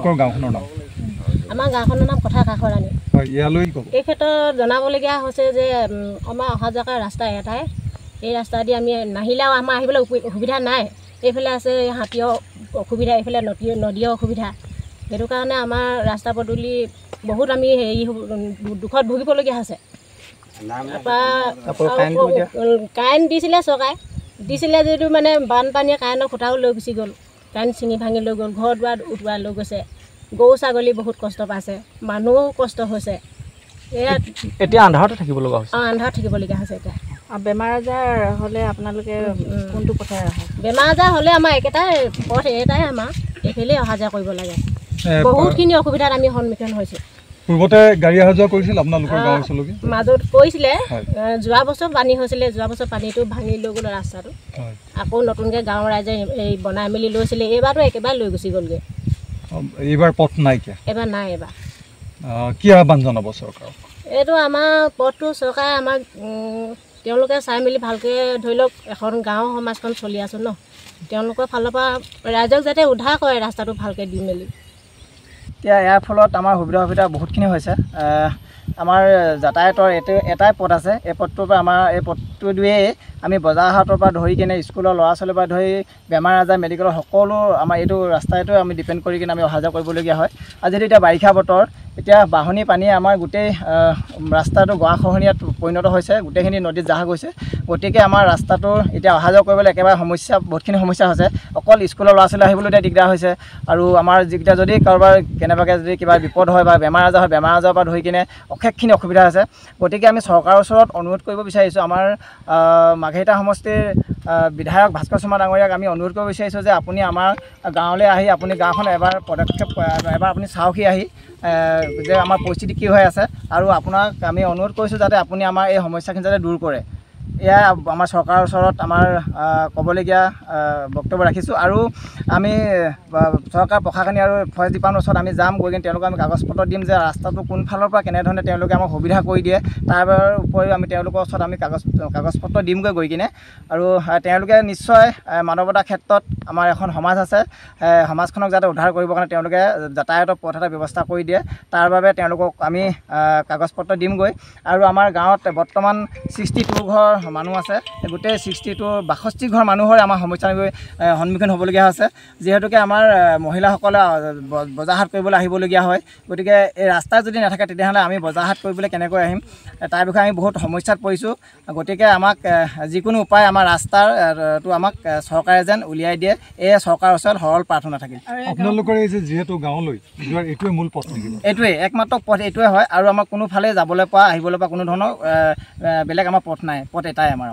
আপোনালোকৰ গাঁওখনৰ নাম? আমাৰ গাঁওখনৰ নাম কথা কাষৰাণী। হয়, ইয়ালৈ ক'ব। এই ক্ষেত্ৰত জনাবলগীয়া হৈছে যে আমাৰ অহা যোৱা ৰাস্তা এটাই, এই ৰাস্তা দি আমি নাহিলেও আমাৰ আহিবলৈ অসুবিধা নাই। এইফালে আছে হাতীৰ অসুবিধা, এইফালে নদীৰ অসুবিধা। সেইটো কাৰণে আমাৰ ৰাস্তা পদূলি বহুত আমি হেৰি দুখত ভুগিবলগীয়া হৈছে। কাৰেণ্ট দিছিলে চৰকাৰে, দিছিলে যদিও মানে বানপানীয়ে কাৰেণ্টৰ খুঁটাও লৈ গুচি গ'ল, কাৰেণ্ট ছিঙি ভাঙি লৈ গ'ল, ঘৰ দুৱাৰ উটুৱাই লৈ গৈছে। গৰু ছাগলী বহুত কষ্ট পাইছে, মানুহো কষ্ট হৈছে। এতিয়া আন্ধাৰতে থাকিব লগা হৈছে। আন্ধাৰত থাকিবলগীয়া হৈছে এতিয়া। বেমাৰ আজাৰ হ'লে আপোনালোকে কোনটো পথেৰে আহে? বেমাৰ আজাৰ হ'লে আমাৰ একেটাই পথ, এটাই আমাৰ এইফালেই অহা যোৱা কৰিব লাগে। বহুতখিনি অসুবিধাত আমি সন্মুখীন হৈছোঁ। পূৰ্বতে গাড়ী অহা যোৱা কৰিছিল আপোনালোকৰ গাঁৱৰ ওচৰলৈকে? মাজত কৰিছিলে, যোৱা বছৰ পানী হৈছিলে, যোৱা বছৰ পানীটো ভাঙি লৈ গ'ল ৰাস্তাটো। আকৌ নতুনকৈ গাঁৱৰ ৰাইজে এই বনাই মেলি লৈছিলে, এইবাৰতো একেবাৰে লৈ গুচি গ'লগৈ। এইবাৰ পথ নাইকিয়া? এইবাৰ নাই। এইবাৰ কি আহ্বান জনাব চৰকাৰক? এইটো আমাৰ পথটো চৰকাৰে আমাক তেওঁলোকে চাই মেলি ভালকৈ ধৰি লওক, এখন গাঁও সমাজখন চলি আছোঁ ন, তেওঁলোকৰ ফালৰ পৰা ৰাইজক যাতে উদ্ধাৰ কৰে ৰাস্তাটো ভালকৈ দি মেলি। এতিয়া ইয়াৰ ফলত আমাৰ সুবিধা বহুতখিনি হৈছে। আমাৰ যাতায়াতৰ এটাই পথ আছে, এই পথটোৰ পৰা এই পথটোৱেই আমি বজাৰ হাটৰ পৰা ধৰি কিনে স্কুলৰ ল'ৰা ছোৱালীৰ পৰা ধৰি বেমাৰ আজাৰ মেডিকেলৰ সকলো আমাৰ এইটো ৰাস্তাইটো আমি ডিপেণ্ড কৰি কিনে আমি অহা যোৱা কৰিবলগীয়া হয়। আৰু যিহেতু এতিয়া বাৰিষা বতৰ, এতিয়া বাঢ়নী পানীয়ে আমাৰ গোটেই ৰাস্তাটো গৰাখহনীয়াত পৰিণত হৈছে, গোটেইখিনি নদীত জাহা গৈছে। গতিকে আমাৰ ৰাস্তাটোৰ এতিয়া অহা যোৱা কৰিবলৈ একেবাৰে বহুতখিনি সমস্যা হৈছে। অকল স্কুলৰ ল'ৰা ছোৱালী আহিবলৈ এতিয়া দিগদাৰ হৈছে। আৰু আমাৰ যিকেইটা যদি কাৰোবাৰ কেনেবাকৈ যদি কিবা বিপদ হয় বা বেমাৰ আজাৰ হয়, বেমাৰ আজাৰৰ পৰা ধৰি কিনে অশেষখিনি অসুবিধা হৈছে। গতিকে আমি চৰকাৰৰ ওচৰত অনুৰোধ কৰিব বিচাৰিছোঁ, আমাৰ মাঘেৰিটা সমষ্টিৰ বিধায়ক ভাস্কৰ শৰ্মা ডাঙৰীয়াক আমি অনুৰোধ কৰিব বিচাৰিছোঁ যে আপুনি আমাৰ গাঁৱলৈ আহি আপুনি গাঁওখন এবাৰ আপুনি চাওকহি আহি যে আমাৰ পৰিস্থিতি কি হৈ আছে। আৰু আপোনাক আমি অনুৰোধ কৰিছোঁ যাতে আপুনি আমাৰ এই সমস্যাখিনি যাতে দূৰ কৰে। এয়া আমাৰ চৰকাৰৰ ওচৰত আমাৰ ক'বলগীয়া বক্তব্য ৰাখিছোঁ। আৰু আমি চৰকাৰ প্ৰশাসনী আৰু ফৰেষ্ট ডিপাৰ্টমেণ্টৰ ওচৰত আমি যাম, গৈ কিনে তেওঁলোকক আমি কাগজ পত্ৰ দিম যে ৰাস্তাটো কোনফালৰ পৰা কেনেধৰণে তেওঁলোকে আমাক সুবিধা কৰি দিয়ে। তাৰ উপৰিও আমি তেওঁলোকৰ ওচৰত আমি কাগজ পত্ৰ দিমগৈ গৈ কিনে। আৰু তেওঁলোকে নিশ্চয় মানৱতাৰ ক্ষেত্ৰত আমাৰ এখন সমাজ আছে, সমাজখনক যাতে উদ্ধাৰ কৰিবৰ কাৰণে তেওঁলোকে যাতায়াতৰ পথ এটা ব্যৱস্থা কৰি দিয়ে, তাৰ বাবে তেওঁলোকক আমি কাগজ পত্ৰ দিমগৈ। আৰু আমাৰ গাঁৱত বৰ্তমান 62 ঘৰ মানুহ আছে, গোটেই 62 ঘৰ মানুহৰে আমাৰ সমস্যাৰ সন্মুখীন হ'বলগীয়া হৈছে। যিহেতুকে আমাৰ মহিলাসকলে বজাৰ হাট কৰিবলৈ আহিবলগীয়া হয়। গতিকে এই ৰাস্তা যদি নাথাকে তেতিয়াহ'লে আমি বজাৰ হাট কৰিবলৈ কেনেকৈ আহিম, তাৰ বিষয়ে আমি বহুত সমস্যাত পৰিছোঁ। গতিকে আমাক যিকোনো উপায় আমাৰ ৰাস্তাৰটো আমাক চৰকাৰে যেন উলিয়াই দিয়ে, এই চৰকাৰৰ ওচৰত সৰল প্ৰাৰ্থনা থাকিল। আপোনালোকৰ এই যে যিহেতু গাঁৱলৈ যোৱাৰ এইটোৱে মূল পথ নেকি? এইটোৱে একমাত্ৰ পথ এইটোৱে হয়। আৰু আমাৰ কোনোফালে যাবলৈ পৰা আহিবলৈ পৰা কোনো ধৰণৰ বেলেগ আমাৰ পথ নাই, পথ এটাই আমাৰ।